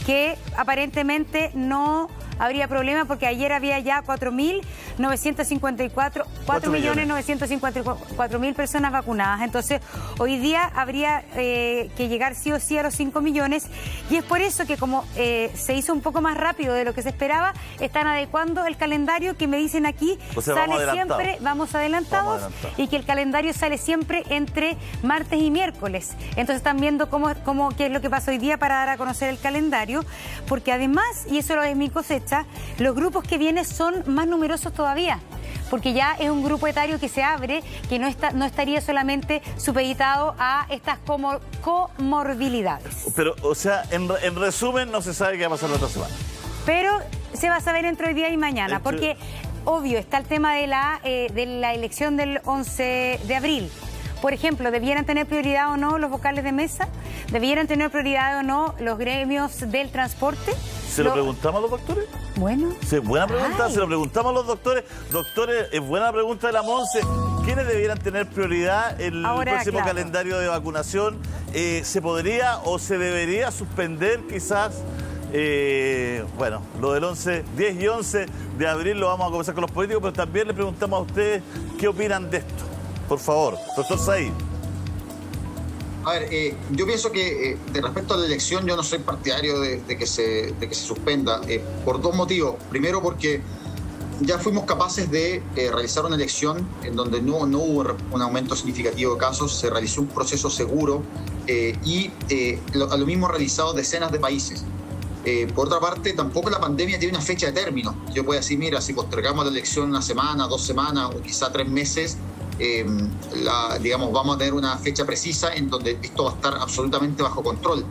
que aparentemente no habría problema porque ayer había ya 4.954.000 personas vacunadas. Entonces, hoy día habría que llegar sí o sí a los 5 millones y es por eso que como se hizo un poco más rápido de lo que se esperaba, están adecuando el calendario que me dicen aquí, vamos adelantados y que el calendario sale siempre entre martes y miércoles. Entonces están viendo qué es lo que pasa hoy día para dar a conocer el calendario, porque además, y eso lo es mi cosecha, los grupos que vienen son más numerosos todavía, porque ya es un grupo etario que se abre, que no estaría solamente supeditado a estas comorbilidades. Pero, o sea, en resumen, no se sabe qué va a pasar la otra semana. Pero se va a saber entre hoy día y mañana, porque obvio está el tema de la elección del 11 de abril. Por ejemplo, ¿debieran tener prioridad o no los vocales de mesa? ¿Debieran tener prioridad o no los gremios del transporte? ¿Se lo preguntamos a los doctores? Bueno. Sí, buena pregunta, se lo preguntamos a los doctores. Doctores, es buena pregunta de la Monse. ¿Quiénes debieran tener prioridad en el próximo calendario de vacunación? ¿Se podría o se debería suspender quizás? Bueno, lo del 10 y 11 de abril lo vamos a conversar con los políticos, pero también le preguntamos a ustedes qué opinan de esto. Por favor, doctor Said. A ver, yo pienso que respecto a la elección yo no soy partidario de que se suspenda por dos motivos. Primero porque ya fuimos capaces de realizar una elección en donde no hubo un aumento significativo de casos, se realizó un proceso seguro y a lo mismo realizado decenas de países. Por otra parte, tampoco la pandemia tiene una fecha de término. Yo puedo decir, mira, si postergamos la elección una semana, 2 semanas o quizá 3 meses, vamos a tener una fecha precisa en donde esto va a estar absolutamente bajo control.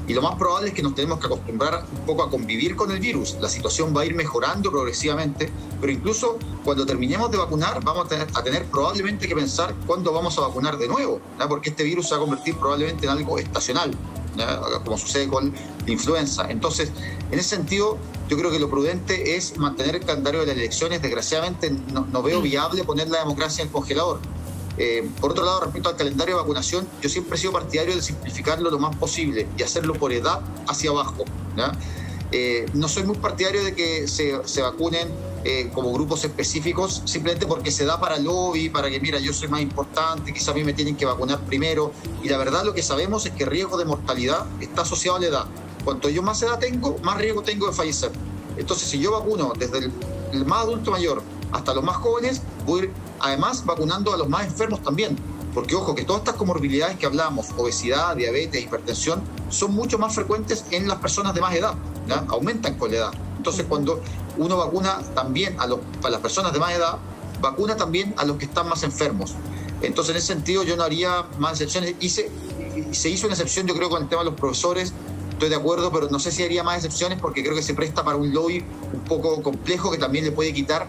Y lo más probable es que nos tenemos que acostumbrar un poco a convivir con el virus. La situación va a ir mejorando progresivamente, pero incluso cuando terminemos de vacunar vamos a tener probablemente que pensar cuándo vamos a vacunar de nuevo, ¿no? Porque este virus se va a convertir probablemente en algo estacional, ¿no? Como sucede con la influenza. Entonces, en ese sentido, yo creo que lo prudente es mantener el calendario de las elecciones. Desgraciadamente, no veo viable poner la democracia en el congelador. Por otro lado, respecto al calendario de vacunación, yo siempre he sido partidario de simplificarlo lo más posible y hacerlo por edad hacia abajo, ¿no? No soy muy partidario de que se vacunen como grupos específicos simplemente porque se da para lobby, para que, mira, yo soy más importante, quizá a mí me tienen que vacunar primero. Y la verdad lo que sabemos es que el riesgo de mortalidad está asociado a la edad. Cuanto yo más edad tengo, más riesgo tengo de fallecer. Entonces, si yo vacuno desde el más adulto mayor hasta los más jóvenes, voy a ir además vacunando a los más enfermos también. Porque, ojo, que todas estas comorbilidades que hablamos, obesidad, diabetes, hipertensión, son mucho más frecuentes en las personas de más edad, ¿ya? Aumentan con la edad. Entonces, cuando uno vacuna también a las personas de más edad, vacuna también a los que están más enfermos. Entonces, en ese sentido, yo no haría más excepciones. Se hizo una excepción, yo creo, con el tema de los profesores. Estoy de acuerdo, pero no sé si haría más excepciones porque creo que se presta para un lobby un poco complejo que también le puede quitar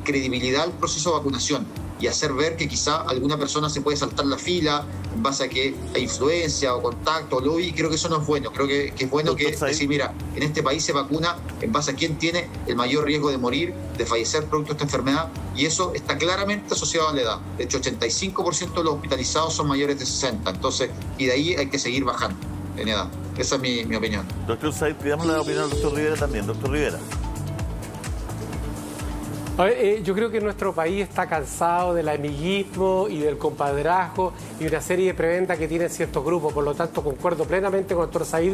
credibilidad al proceso de vacunación y hacer ver que quizá alguna persona se puede saltar la fila en base a que hay influencia o contacto o lobby, y creo que eso no es bueno. Creo que es bueno que decir, mira, en este país se vacuna en base a quién tiene el mayor riesgo de morir, de fallecer producto de esta enfermedad, y eso está claramente asociado a la edad. De hecho, 85% de los hospitalizados son mayores de 60, entonces, y de ahí hay que seguir bajando en edad. Esa es mi opinión. Doctor Said, pidamos la opinión del doctor Rivera también. Doctor Rivera. Yo creo que nuestro país está cansado del amiguismo y del compadrazgo y una serie de preventas que tienen ciertos grupos. Por lo tanto, concuerdo plenamente con el doctor Said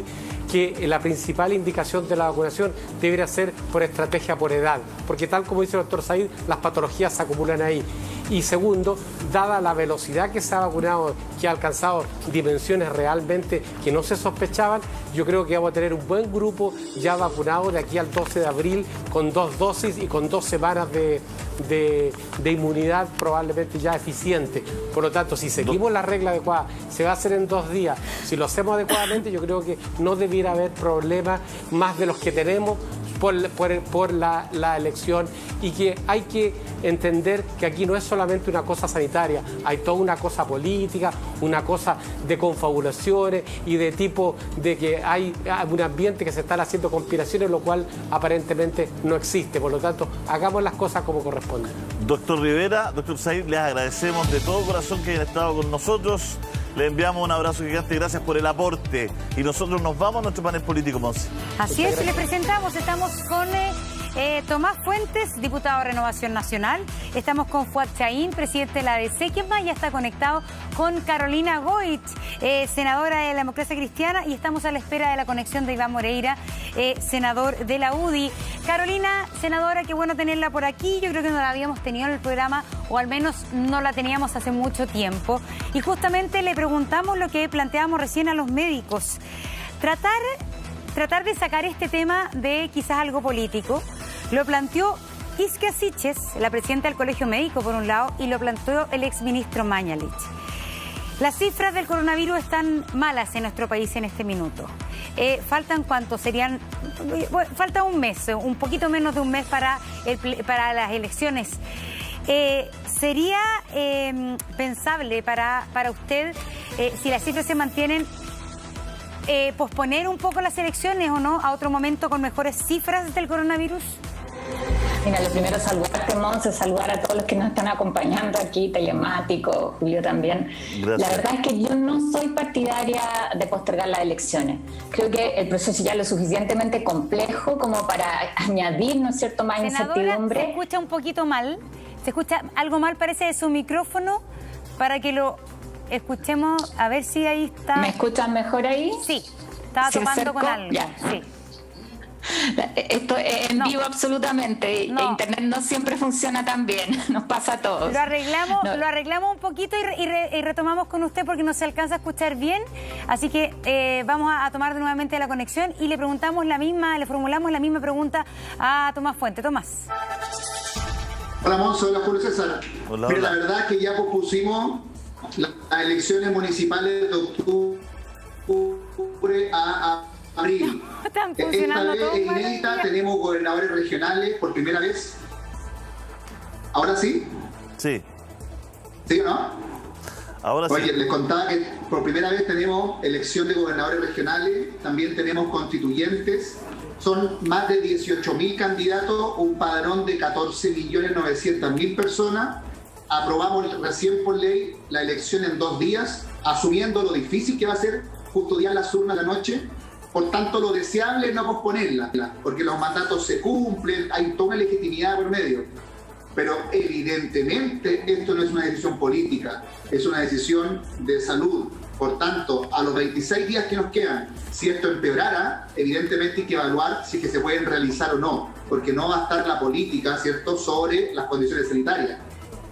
que la principal indicación de la vacunación debería ser por estrategia por edad, porque tal como dice el doctor Said, las patologías se acumulan ahí. Y segundo, dada la velocidad que se ha vacunado, que ha alcanzado dimensiones realmente que no se sospechaban, yo creo que vamos a tener un buen grupo ya vacunado de aquí al 12 de abril con 2 dosis y con 2 semanas de inmunidad probablemente ya eficiente. Por lo tanto, si seguimos la regla adecuada, se va a hacer en 2 días. Si lo hacemos adecuadamente, yo creo que no debiera haber problemas más de los que tenemos por la elección, y que hay que entender que aquí no es solamente una cosa sanitaria, hay toda una cosa política, una cosa de confabulaciones y de tipo de que hay un ambiente que se están haciendo conspiraciones, lo cual aparentemente no existe. Por lo tanto, hagamos las cosas como corresponde. Doctor Rivera, doctor Said, les agradecemos de todo corazón que hayan estado con nosotros. Le enviamos un abrazo gigante, gracias por el aporte. Y nosotros nos vamos a nuestro panel político, Monse. Así es, le presentamos, estamos con Tomás Fuentes, diputado de Renovación Nacional. Estamos con Fuad Chahín, presidente de la ADC. ¿Quién más? Ya está conectado con Carolina Goich, senadora de la Democracia Cristiana. Y estamos a la espera de la conexión de Iván Moreira, senador de la UDI. Carolina, senadora, qué bueno tenerla por aquí. Yo creo que no la habíamos tenido en el programa, o al menos no la teníamos hace mucho tiempo. Y justamente le preguntamos lo que planteábamos recién a los médicos. Tratar de sacar este tema de quizás algo político. Lo planteó Isquia Siches, la presidenta del Colegio Médico, por un lado, y lo planteó el exministro Mañalich. Las cifras del coronavirus están malas en nuestro país en este minuto. ¿Faltan cuánto? Falta un mes, un poquito menos de un mes para las elecciones. ¿Sería pensable para usted, si las cifras se mantienen, posponer un poco las elecciones o no a otro momento con mejores cifras del coronavirus? Mira, lo primero saludarte, Monse, saludar a todos los que nos están acompañando aquí, Telemático, Julio también. Gracias. La verdad es que yo no soy partidaria de postergar las elecciones. Creo que el proceso ya es lo suficientemente complejo como para añadir, ¿no es cierto?, más incertidumbre. Se escucha un poquito mal, se escucha algo mal, parece, de su micrófono, para que lo escuchemos, a ver si ahí está. ¿Me escuchan mejor ahí? Sí, estaba topando con algo. Ya. Sí. Esto es en vivo absolutamente. No. Internet no siempre funciona tan bien, nos pasa a todos. Lo arreglamos un poquito y retomamos con usted porque no se alcanza a escuchar bien. Así que vamos a tomar nuevamente la conexión y le formulamos la misma pregunta a Tomás Fuente. Tomás. Hola, Monzo, hola, Julio César. Hola, Mira, hola. la verdad es que ya pospusimos las elecciones municipales de octubre a abril. Están Esta funcionando vez todos es inédita, maravilla. tenemos gobernadores regionales por primera vez. ¿Ahora sí? Sí, ¿Sí o no? ahora Oye, sí. les contaba que por primera vez tenemos elección de gobernadores regionales, también tenemos constituyentes, son más de 18.000 candidatos, un padrón de 14.900.000 personas. Aprobamos recién por ley la elección en 2 días, asumiendo lo difícil que va a ser custodiar las urnas la noche. Por tanto, lo deseable es no posponerla, porque los mandatos se cumplen, hay toda una legitimidad por medio. Pero evidentemente esto no es una decisión política, es una decisión de salud. Por tanto, a los 26 días que nos quedan, si esto empeorara, evidentemente hay que evaluar si es que se pueden realizar o no, porque no va a estar la política, ¿cierto?, sobre las condiciones sanitarias.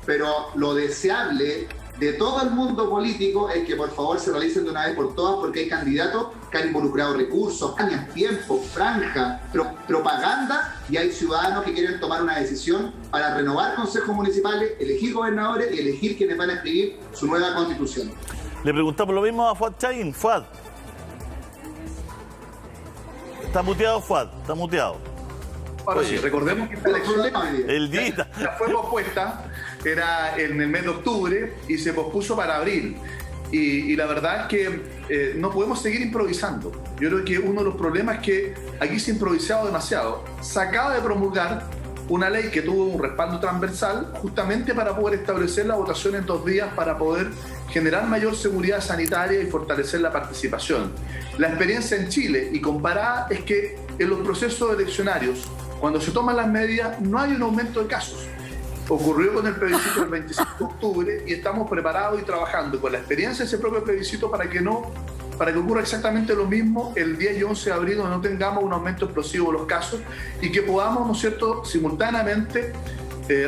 Pero lo deseable de todo el mundo político es que por favor se realicen de una vez por todas, porque hay candidatos que han involucrado recursos, cañas, tiempo, franja, propaganda, y hay ciudadanos que quieren tomar una decisión para renovar consejos municipales, elegir gobernadores y elegir quienes van a escribir su nueva constitución. Le preguntamos lo mismo a Fuad Chahín. Fuad. Está muteado, Fuad, está muteado. Ahora sí, recordemos que esta elección El día. fue pospuesta, era en el mes de octubre y se pospuso para abril. Y la verdad es que no podemos seguir improvisando. Yo creo que uno de los problemas es que aquí se ha improvisado demasiado. Se acaba de promulgar una ley que tuvo un respaldo transversal justamente para poder establecer la votación en 2 días, para poder generar mayor seguridad sanitaria y fortalecer la participación. La experiencia en Chile y comparada es que en los procesos eleccionarios, cuando se toman las medidas, no hay un aumento de casos. Ocurrió con el plebiscito del 25 de octubre y estamos preparados y trabajando con la experiencia de ese propio plebiscito para que ocurra exactamente lo mismo el 10 y 11 de abril, donde no tengamos un aumento explosivo de los casos y que podamos, ¿no es cierto?, simultáneamente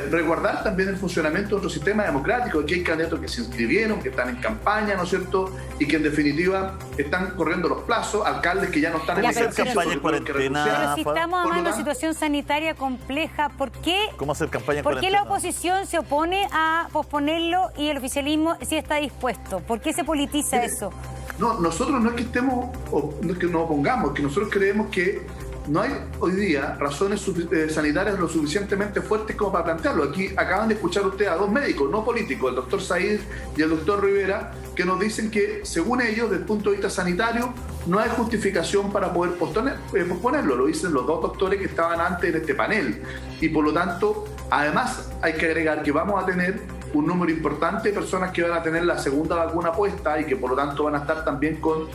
resguardar también el funcionamiento de nuestro sistema democrático. Aquí hay candidatos que se inscribieron, que están en campaña, ¿no es cierto?, y que en definitiva están corriendo los plazos, alcaldes que ya no están en hacer campaña en cuarentena. Pero si estamos en una situación sanitaria compleja, ¿por qué ¿Cómo hacer campaña en ¿por qué cuarentena? la oposición se opone a posponerlo y el oficialismo sí está dispuesto? ¿Por qué se politiza eso? No, nosotros no es que estemos, no es que nos opongamos, que nosotros creemos que no hay hoy día razones sanitarias lo suficientemente fuertes como para plantearlo. Aquí acaban de escuchar ustedes a 2 médicos, no políticos, el doctor Said y el doctor Rivera, que nos dicen que, según ellos, desde el punto de vista sanitario, no hay justificación para poder posponerlo. Lo dicen los 2 doctores que estaban antes en este panel. Y por lo tanto, además, hay que agregar que vamos a tener un número importante de personas que van a tener la segunda vacuna puesta y que por lo tanto van a estar también con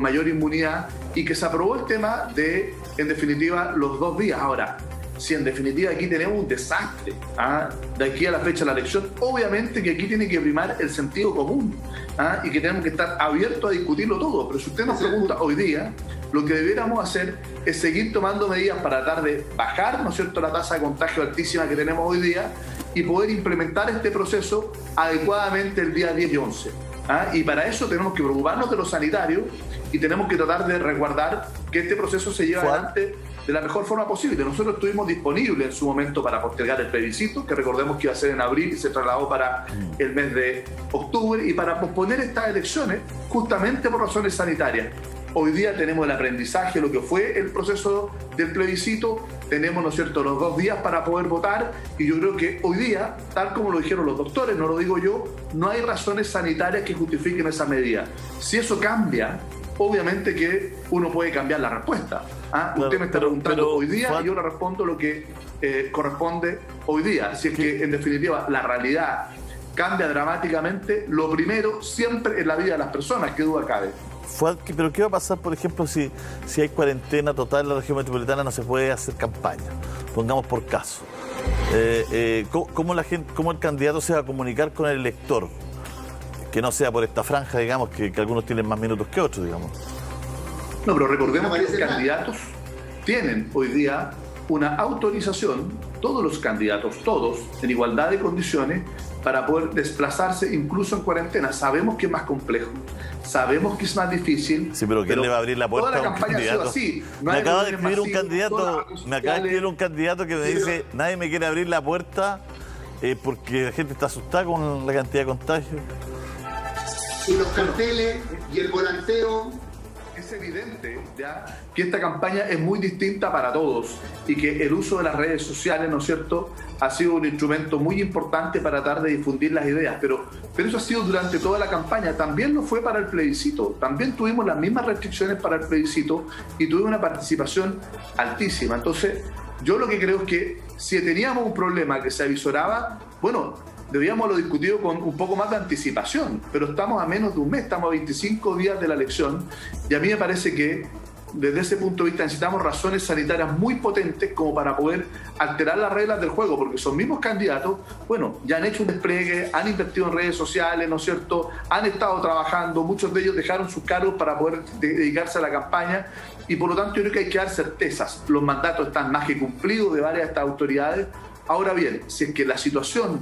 mayor inmunidad, y que se aprobó el tema de, en definitiva, los 2 días. Ahora, si en definitiva aquí tenemos un desastre, de aquí a la fecha de la elección, obviamente que aquí tiene que primar el sentido común, y que tenemos que estar abiertos a discutirlo todo. Pero si usted nos pregunta hoy día, lo que debiéramos hacer es seguir tomando medidas para tratar de bajar, ¿no es cierto?, la tasa de contagio altísima que tenemos hoy día y poder implementar este proceso adecuadamente el día 10 y 11. Y para eso tenemos que preocuparnos de los sanitarios y tenemos que tratar de resguardar que este proceso se lleve adelante de la mejor forma posible. Nosotros estuvimos disponibles en su momento para postergar el plebiscito, que recordemos que iba a ser en abril y se trasladó para el mes de octubre, y para posponer estas elecciones justamente por razones sanitarias. Hoy día tenemos el aprendizaje, lo que fue el proceso del plebiscito, tenemos, ¿no es cierto?, los 2 días para poder votar, y yo creo que hoy día, tal como lo dijeron los doctores, no lo digo yo, no hay razones sanitarias que justifiquen esa medida. Si eso cambia, obviamente que uno puede cambiar la respuesta. Usted me está preguntando hoy día y yo le respondo lo que corresponde hoy día. Si es que en definitiva la realidad cambia dramáticamente, lo primero siempre es la vida de las personas, que duda cabe. Pero ¿qué va a pasar, por ejemplo, si hay cuarentena total en la región metropolitana, no se puede hacer campaña? Pongamos por caso. ¿Cómo el candidato se va a comunicar con el elector? Que no sea por esta franja, digamos, que algunos tienen más minutos que otros, digamos. No, pero recordemos que los candidatos tienen hoy día una autorización, todos los candidatos, todos, en igualdad de condiciones, para poder desplazarse incluso en cuarentena. Sabemos que es más complejo, sabemos que es más difícil. Sí, pero ¿quién le va a abrir la puerta a un candidato? Así. Me acaba de escribir un candidato que me dice, nadie me quiere abrir la puerta porque la gente está asustada con la cantidad de contagios. Y los carteles y el volanteo. Es evidente ya que esta campaña es muy distinta para todos y que el uso de las redes sociales, ¿no es cierto?, ha sido un instrumento muy importante para tratar de difundir las ideas, pero eso ha sido durante toda la campaña. También lo fue para el plebiscito, también tuvimos las mismas restricciones para el plebiscito y tuvimos una participación altísima. Entonces, yo lo que creo es que si teníamos un problema que se avisoraba, bueno, debíamos haberlo discutido con un poco más de anticipación, pero estamos a menos de un mes, estamos a 25 días de la elección, y a mí me parece que desde ese punto de vista necesitamos razones sanitarias muy potentes como para poder alterar las reglas del juego, porque esos mismos candidatos, bueno, ya han hecho un despliegue, han invertido en redes sociales, ¿no es cierto?, han estado trabajando, muchos de ellos dejaron sus cargos para poder dedicarse a la campaña, y por lo tanto yo creo que hay que dar certezas. Los mandatos están más que cumplidos de varias de estas autoridades. Ahora bien, si es que la situación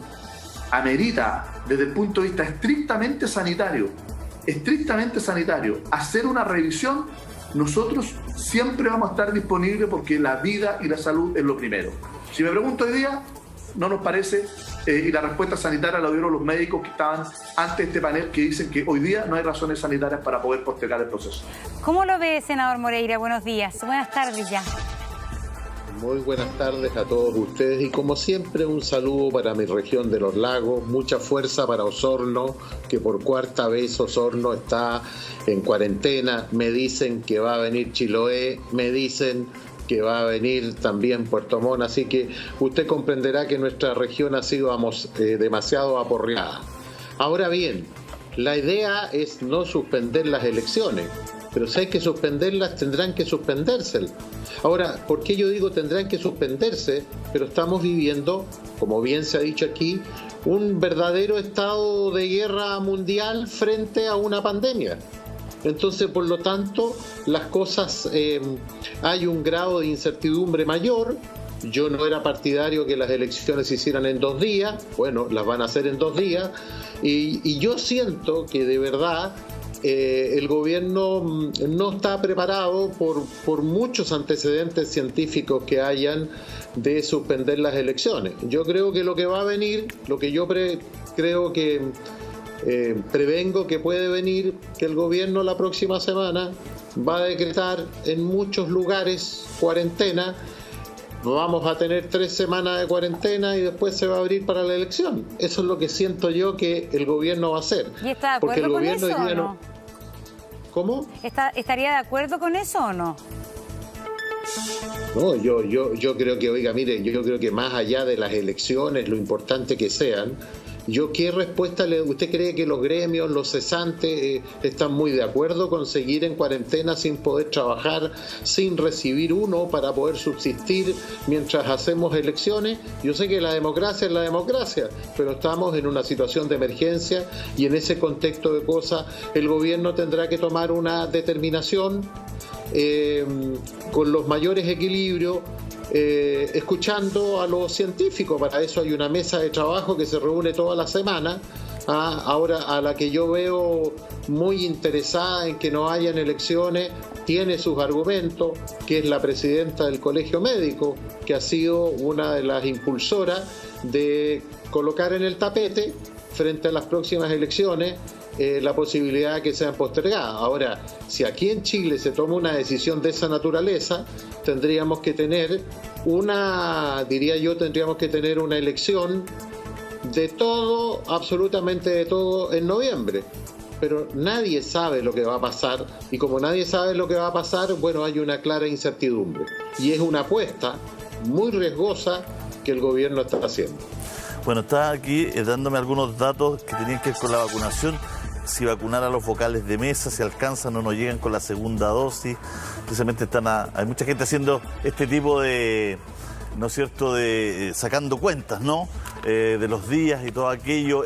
amerita, desde el punto de vista estrictamente sanitario, hacer una revisión, nosotros siempre vamos a estar disponibles porque la vida y la salud es lo primero. Si me pregunto hoy día, no nos parece, y la respuesta sanitaria la dieron los médicos que estaban antes de este panel, que dicen que hoy día no hay razones sanitarias para poder postergar el proceso. ¿Cómo lo ve, senador Moreira? Buenos días. Buenas tardes ya. Muy buenas tardes a todos ustedes y como siempre un saludo para mi región de los lagos, mucha fuerza para Osorno, que por 4ª vez Osorno está en cuarentena. Me dicen que va a venir Chiloé, me dicen que va a venir también Puerto Montt, así que usted comprenderá que nuestra región ha sido demasiado aporreada. Ahora bien, la idea es no suspender las elecciones, pero si hay que suspenderlas, tendrán que suspenderse. Ahora, ¿por qué yo digo tendrán que suspenderse? Pero estamos viviendo, como bien se ha dicho aquí, un verdadero estado de guerra mundial frente a una pandemia. Entonces, por lo tanto, las cosas, hay un grado de incertidumbre mayor. Yo no era partidario que las elecciones se hicieran en 2 días, bueno, las van a hacer en 2 días, y yo siento que de verdad el gobierno no está preparado por muchos antecedentes científicos que hayan de suspender las elecciones. Yo creo que lo que va a venir, lo que yo creo que prevengo que puede venir, que el gobierno la próxima semana va a decretar en muchos lugares cuarentena. Vamos a tener 3 semanas de cuarentena y después se va a abrir para la elección. Eso es lo que siento yo que el gobierno va a hacer. ¿Y está de acuerdo con eso o no? ¿Cómo? ¿Estaría de acuerdo con eso o no? No, yo creo que, oiga, mire, yo creo que más allá de las elecciones, lo importante que sean, ¿Qué respuesta usted cree que los gremios, los cesantes, están muy de acuerdo con seguir en cuarentena sin poder trabajar, sin recibir uno para poder subsistir mientras hacemos elecciones? Yo sé que la democracia es la democracia, pero estamos en una situación de emergencia y en ese contexto de cosas el gobierno tendrá que tomar una determinación con los mayores equilibrios, escuchando a los científicos. Para eso hay una mesa de trabajo que se reúne toda la semana, ahora a la que yo veo muy interesada en que no hayan elecciones, tiene sus argumentos, que es la presidenta del Colegio Médico, que ha sido una de las impulsoras de colocar en el tapete frente a las próximas elecciones la posibilidad de que sean postergadas. Ahora, si aquí en Chile se toma una decisión de esa naturaleza, tendríamos que tener una elección de todo, absolutamente de todo, en noviembre. Pero nadie sabe lo que va a pasar, y como nadie sabe lo que va a pasar, bueno, hay una clara incertidumbre. Y es una apuesta muy riesgosa que el gobierno está haciendo. Bueno, está aquí dándome algunos datos que tenían que ver con la vacunación. Si vacunar a los vocales de mesa, si alcanzan o no llegan con la segunda dosis. Precisamente hay mucha gente haciendo este tipo de, ¿no es cierto?, de sacando cuentas, ¿no?, de los días y todo aquello.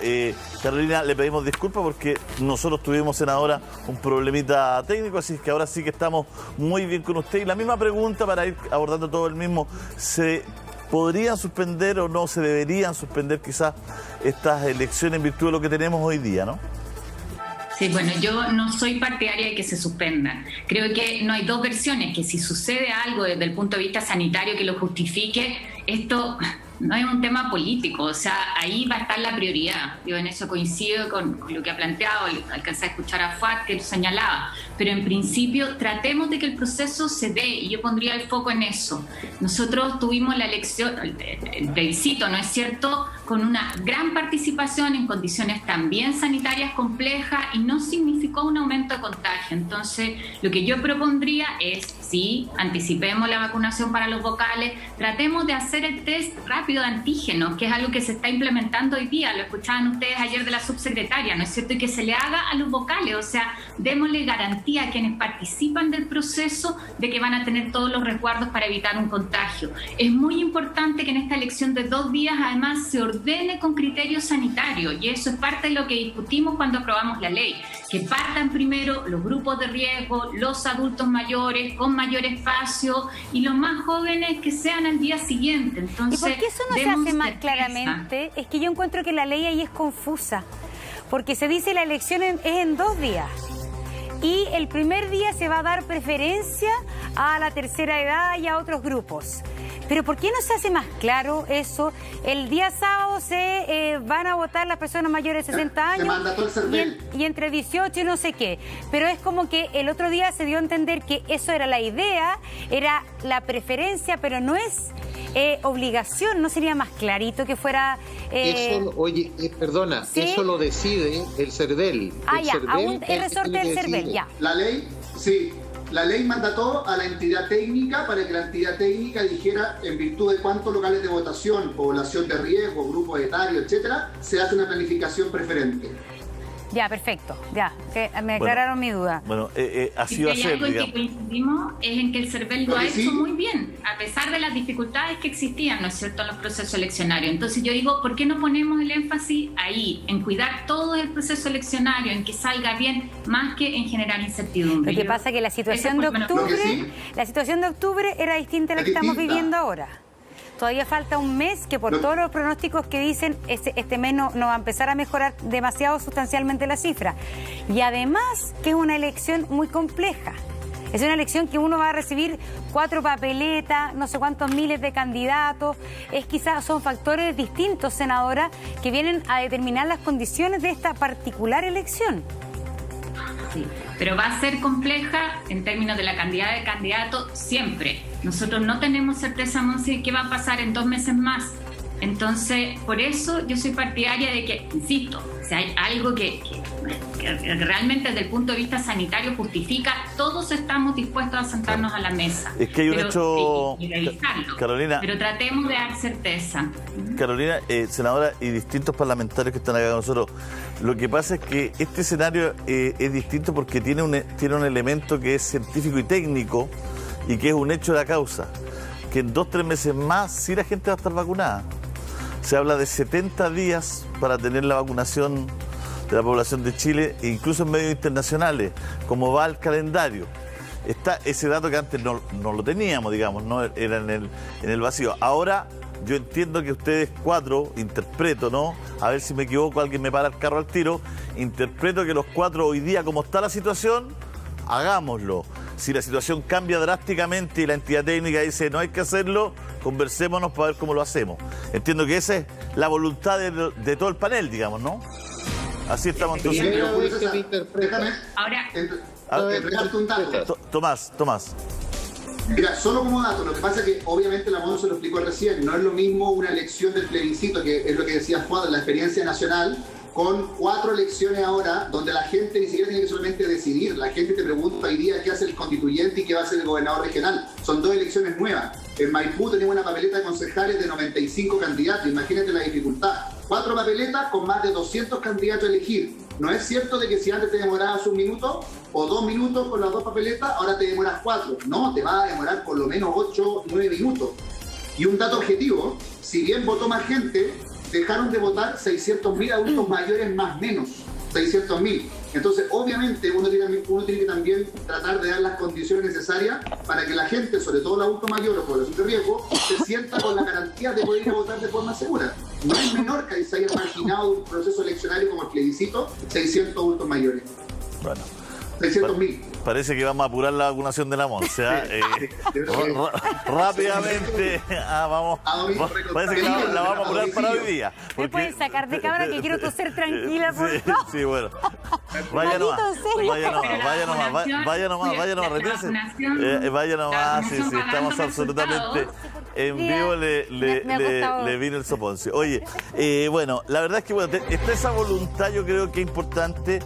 Carolina, le pedimos disculpas porque nosotros tuvimos, senadora, un problemita técnico, así que ahora sí que estamos muy bien con usted. Y la misma pregunta para ir abordando todo el mismo: ¿se podrían suspender o no se deberían suspender quizás estas elecciones en virtud de lo que tenemos hoy día, no? Sí, bueno, yo no soy partidaria de que se suspendan. Creo que no hay dos versiones, que si sucede algo desde el punto de vista sanitario que lo justifique, esto no es un tema político, o sea, ahí va a estar la prioridad. Yo en eso coincido con lo que ha planteado, alcancé a escuchar a Fuad que lo señalaba, pero en principio tratemos de que el proceso se dé, y yo pondría el foco en eso. Nosotros tuvimos la elección, el plebiscito, ¿no es cierto?, con una gran participación en condiciones también sanitarias complejas, y no significó un aumento de contagio. Entonces, lo que yo propondría es, sí, anticipemos la vacunación para los vocales, tratemos de hacer el test rápido de antígenos, que es algo que se está implementando hoy día, lo escuchaban ustedes ayer de la subsecretaria, ¿no es cierto?, y que se le haga a los vocales, o sea, démosle garantía a quienes participan del proceso de que van a tener todos los resguardos para evitar un contagio. Es muy importante que en esta elección de 2 días además se ordene con criterios sanitarios, y eso es parte de lo que discutimos cuando aprobamos la ley, que partan primero los grupos de riesgo, los adultos mayores con mayor espacio, y los más jóvenes que sean al día siguiente. Entonces, ¿y por qué eso no se hace más claramente? Es que yo encuentro que la ley ahí es confusa, porque se dice la elección es en 2 días. Y el primer día se va a dar preferencia a la tercera edad y a otros grupos. Pero ¿por qué no se hace más claro eso? El día sábado se van a votar las personas mayores de 60 años y entre 18 y no sé qué. Pero es como que el otro día se dio a entender que eso era la idea, era la preferencia, pero no es obligación. ¿No sería más clarito que fuera...? Eso, oye, perdona, ¿sí? Eso lo decide el CERVEL. Aún el resorte del CERVEL, ya. La ley, sí. La ley mandató a la entidad técnica para que la entidad técnica dijera en virtud de cuántos locales de votación, población de riesgo, grupos etarios, etcétera, se hace una planificación preferente. Ya, perfecto, ya, que me aclararon mi duda. Bueno, así va a ser, digamos. Y algo en que coincidimos es en que el CERVEL lo ha hecho muy bien, a pesar de las dificultades que existían, ¿no es cierto?, en los procesos eleccionarios. Entonces yo digo, ¿por qué no ponemos el énfasis ahí, en cuidar todo el proceso eleccionario, en que salga bien, más que en generar incertidumbre? Lo que pasa es que la situación de octubre era distinta a la que estamos viviendo ahora. Todavía falta un mes que por todos los pronósticos que dicen este mes no va a empezar a mejorar demasiado sustancialmente la cifra. Y además que es una elección muy compleja. Es una elección que uno va a recibir 4 papeletas, no sé cuántos miles de candidatos. Quizás son factores distintos, senadora, que vienen a determinar las condiciones de esta particular elección. Sí, pero va a ser compleja en términos de la cantidad de candidatos siempre. Nosotros no tenemos certeza, Monse, qué va a pasar en 2 meses más. Entonces, por eso yo soy partidaria de que, insisto, si hay algo que realmente desde el punto de vista sanitario justifica, todos estamos dispuestos a sentarnos a la mesa. Es que hay un hecho, y revisarlo, Carolina, pero tratemos de dar certeza. Carolina, senadora y distintos parlamentarios que están acá con nosotros, lo que pasa es que este escenario es distinto porque tiene un elemento que es científico y técnico y que es un hecho de la causa, que en 2-3 meses más sí la gente va a estar vacunada. Se habla de 70 días para tener la vacunación de la población de Chile, e incluso en medios internacionales, como va el calendario. Está ese dato que antes no lo teníamos, digamos, no era en el vacío. Ahora yo entiendo que ustedes 4, interpreto, ¿no? A ver si me equivoco, alguien me para el carro al tiro, interpreto que los 4 hoy día, como está la situación, hagámoslo. Si la situación cambia drásticamente y la entidad técnica dice no hay que hacerlo, conversémonos para ver cómo lo hacemos. Entiendo que esa es la voluntad de todo el panel, digamos, ¿no? Así estamos entonces. Déjame. Ahora, un dato. Tomás. Mira, solo como dato, lo que pasa es que obviamente la Monse lo explicó recién, no es lo mismo una elección del plebiscito, que es lo que decía Juan, la experiencia nacional, con 4 elecciones ahora, donde la gente ni siquiera tiene que solamente decidir. La gente te pregunta hoy día qué hace el constituyente y qué va a hacer el gobernador regional. Son 2 elecciones nuevas. En Maipú tenemos una papeleta de concejales de 95 candidatos. Imagínate la dificultad. 4 papeletas con más de 200 candidatos a elegir. No es cierto de que si antes te demorabas 1 minuto o 2 minutos con las 2 papeletas, ahora te demoras 4. No, te va a demorar por lo menos 8, 9 minutos. Y un dato objetivo, si bien votó más gente, dejaron de votar 600.000 adultos mayores más menos, 600.000. Entonces, obviamente, uno tiene que también tratar de dar las condiciones necesarias para que la gente, sobre todo el adulto mayor o población de riesgo, se sienta con la garantía de poder ir a votar de forma segura. No es menor que se haya marginado un proceso eleccionario como el plebiscito 600 adultos mayores. Bueno. 600.000. Parece que vamos a apurar la vacunación de la Monse. Rápidamente. Parece que la vamos a apurar para hoy día. ¿Me pueden sacar de cámara que quiero toser tranquila, por favor? Sí, bueno. Vaya nomás, retírese. Vaya nomás, sí, estamos absolutamente en vivo, le vino el soponcio. Oye, bueno, la verdad es que está esa voluntad, yo creo que es importante.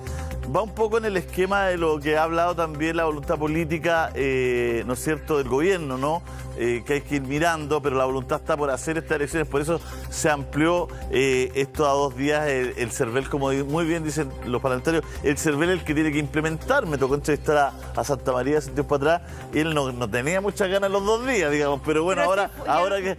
Va un poco en el esquema de lo que ha hablado también la voluntad política, ¿no es cierto?, del gobierno, ¿no? Que hay que ir mirando, pero la voluntad está por hacer estas elecciones, por eso se amplió esto a 2 días. El CERVEL, como muy bien dicen los parlamentarios, el CERVEL es el que tiene que implementar. Me tocó entrevistar a Santa María hace tiempo atrás, y él no tenía muchas ganas los 2 días, digamos, pero bueno, ahora que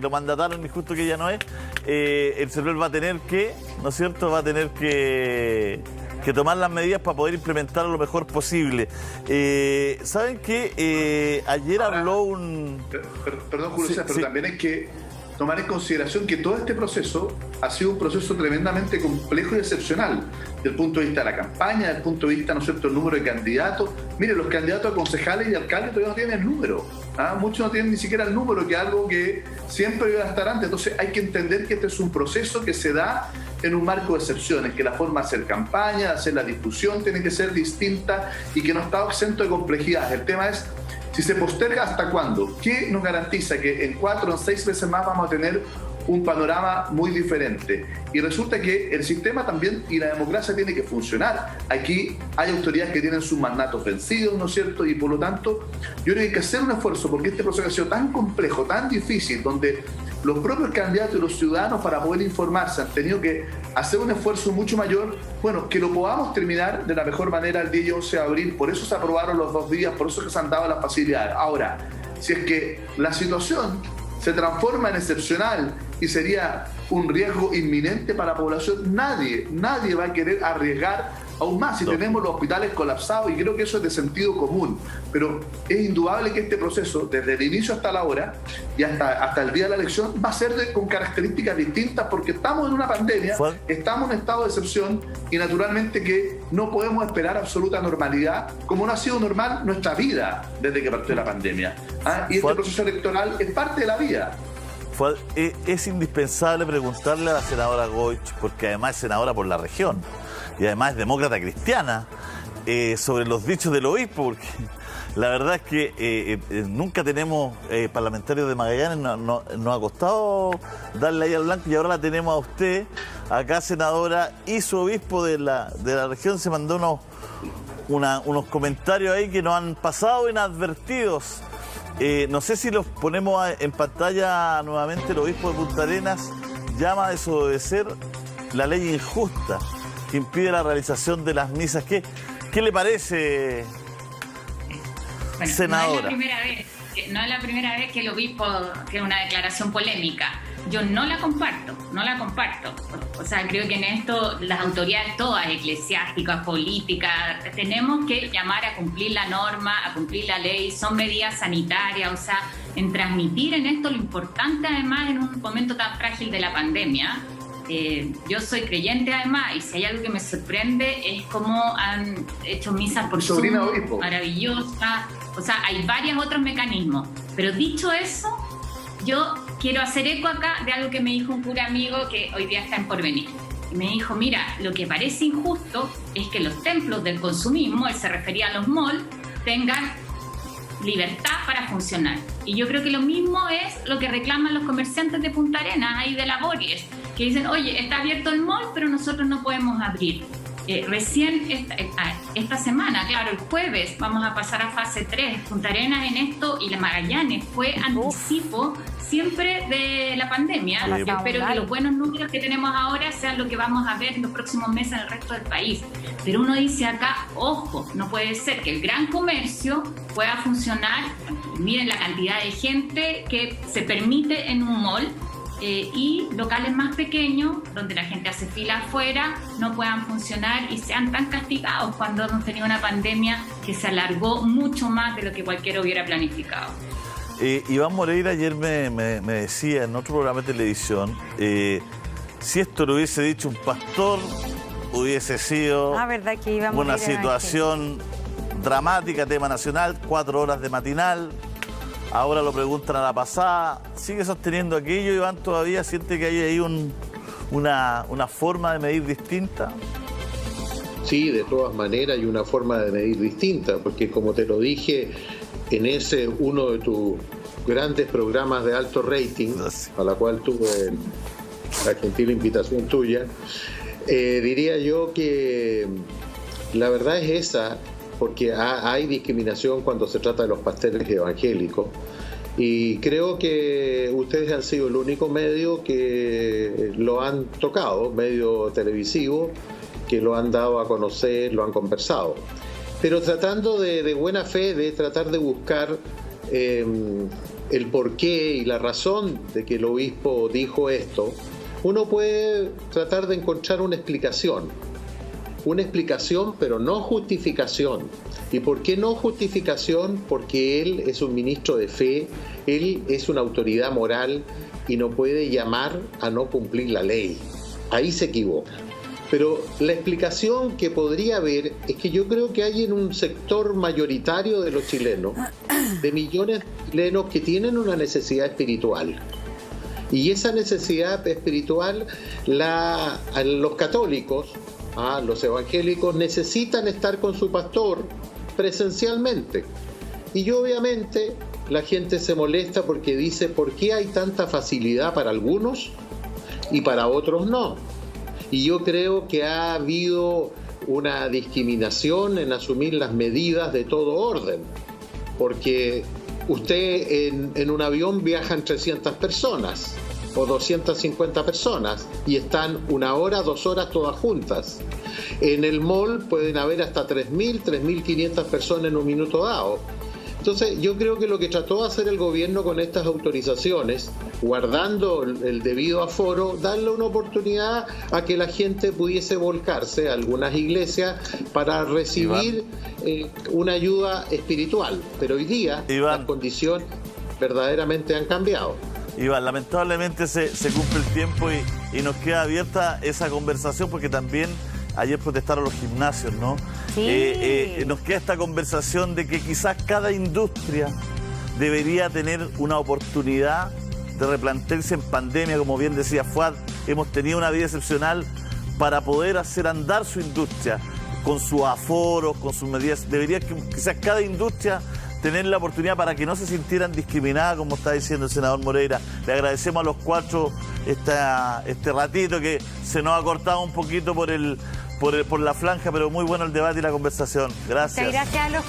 lo mandataron y justo que ya no es, el CERVEL va a tener que, ¿no es cierto?, va a tener que tomar las medidas para poder implementarlo lo mejor posible. ¿Saben qué? Ayer habló un... Perdón, Julio César, pero también hay que tomar en consideración que todo este proceso ha sido un proceso tremendamente complejo y excepcional, desde el punto de vista de la campaña, desde el punto de vista, ¿no es cierto?, el número de candidatos. Mire, los candidatos a concejales y alcaldes todavía no tienen el número. Muchos no tienen ni siquiera el número, que es algo que siempre iba a estar antes. Entonces hay que entender que este es un proceso que se da en un marco de excepciones, que la forma de hacer campaña, de hacer la discusión, tiene que ser distinta y que no está exento de complejidad. El tema es, si se posterga, ¿hasta cuándo? ¿Qué nos garantiza que en 4 o 6 meses más vamos a tener un panorama muy diferente? Y resulta que el sistema también y la democracia tiene que funcionar. Aquí hay autoridades que tienen sus mandatos vencidos, ¿no es cierto? Y por lo tanto, yo creo que hay que hacer un esfuerzo, porque este proceso ha sido tan complejo, tan difícil, donde los propios candidatos y los ciudadanos, para poder informarse, han tenido que hacer un esfuerzo mucho mayor. Bueno, que lo podamos terminar de la mejor manera el día 11 de abril. Por eso se aprobaron los 2 días, por eso que se han dado las facilidades. Ahora, si es que la situación se transforma en excepcional y sería un riesgo inminente para la población, nadie va a querer arriesgar aún más si tenemos los hospitales colapsados, y creo que eso es de sentido común. Pero es indudable que este proceso, desde el inicio hasta la hora y hasta el día de la elección, va a ser con características distintas, porque estamos en una pandemia, estamos en estado de excepción, y naturalmente que no podemos esperar absoluta normalidad, como no ha sido normal nuestra vida desde que partió la pandemia. Y este proceso electoral es parte de la vida. Es indispensable preguntarle a la senadora Goich, porque además es senadora por la región y además es demócrata cristiana, sobre los dichos del obispo, porque la verdad es que nunca tenemos parlamentarios de Magallanes. Nos ha costado darle ahí al blanco, y ahora la tenemos a usted, acá, senadora, y su obispo de la región se mandó unos comentarios ahí que nos han pasado inadvertidos. No sé si los ponemos en pantalla nuevamente. El obispo de Punta Arenas llama a desobedecer la ley injusta que impide la realización de las misas. ¿Qué le parece, senadora? No es la primera vez que el obispo tiene una declaración polémica. Yo no la comparto. O sea, creo que en esto las autoridades todas, eclesiásticas, políticas, tenemos que llamar a cumplir la norma, a cumplir la ley. Son medidas sanitarias, o sea, en transmitir en esto lo importante, además, en un momento tan frágil de la pandemia. Yo soy creyente, además, y si hay algo que me sorprende es cómo han hecho misas por Zoom, maravillosas. O sea, hay varios otros mecanismos. Pero dicho eso, yo quiero hacer eco acá de algo que me dijo un cura amigo que hoy día está en Porvenir. Y me dijo, mira, lo que parece injusto es que los templos del consumismo, él se refería a los malls, tengan libertad para funcionar. Y yo creo que lo mismo es lo que reclaman los comerciantes de Punta Arenas, ahí de la Bories, que dicen, oye, está abierto el mall, pero nosotros no podemos abrir. Recién esta semana, claro, el jueves vamos a pasar a fase 3. Punta Arenas en esto y la Magallanes fue anticipo siempre de la pandemia. Espero que los buenos números que tenemos ahora sean lo que vamos a ver en los próximos meses en el resto del país. Pero uno dice acá, ojo, no puede ser que el gran comercio pueda funcionar. Miren la cantidad de gente que se permite en un mall. Y locales más pequeños, donde la gente hace fila afuera, no puedan funcionar y sean tan castigados cuando hemos tenido una pandemia que se alargó mucho más de lo que cualquiera hubiera planificado. Iván Moreira ayer me decía en otro programa de televisión, si esto lo hubiese dicho un pastor, hubiese sido ¿verdad que Iván una Moreira situación dramática, tema nacional, 4 horas de matinal. Ahora lo preguntan a la pasada. ¿Sigue sosteniendo aquello, Iván? ¿Todavía siente que hay ahí una forma de medir distinta? Sí, de todas maneras hay una forma de medir distinta, porque como te lo dije en uno de tus grandes programas de alto rating, a la cual tuve la gentil invitación tuya, diría yo que la verdad es esa, porque hay discriminación cuando se trata de los pasteles evangélicos, y creo que ustedes han sido el único medio que lo han tocado, medio televisivo, que lo han dado a conocer, lo han conversado, pero tratando de buena fe, de tratar de buscar el porqué y la razón de que el obispo dijo esto. Uno puede tratar de encontrar una explicación, pero no justificación. ¿Y por qué no justificación? Porque él es un ministro de fe, él es una autoridad moral y no puede llamar a no cumplir la ley. Ahí se equivoca. Pero la explicación que podría haber es que yo creo que hay en un sector mayoritario de los chilenos, de millones de chilenos que tienen una necesidad espiritual. Y esa necesidad espiritual, los católicos, los evangélicos, necesitan estar con su pastor presencialmente. Y obviamente la gente se molesta porque dice, ¿por qué hay tanta facilidad para algunos y para otros no? Y yo creo que ha habido una discriminación en asumir las medidas de todo orden, porque usted en un avión viajan 300 personas o 250 personas y están 1 hora, 2 horas todas juntas. En el mall pueden haber hasta 3.000, 3.500 personas en un minuto dado. Entonces yo creo que lo que trató de hacer el gobierno con estas autorizaciones, guardando el debido aforo, darle una oportunidad a que la gente pudiese volcarse a algunas iglesias para recibir una ayuda espiritual. Pero hoy día las condiciones verdaderamente han cambiado. Iván, lamentablemente se cumple el tiempo y nos queda abierta esa conversación porque también ayer protestaron los gimnasios, ¿no? Sí. Nos queda esta conversación de que quizás cada industria debería tener una oportunidad de replantearse en pandemia, como bien decía Fuad, hemos tenido una vida excepcional para poder hacer andar su industria con sus aforos, con sus medidas. Debería que quizás cada industria tener la oportunidad para que no se sintieran discriminadas, como está diciendo el senador Moreira. Le agradecemos a los cuatro este ratito que se nos ha cortado un poquito por la franja, pero muy bueno el debate y la conversación. Gracias. Muchas gracias a los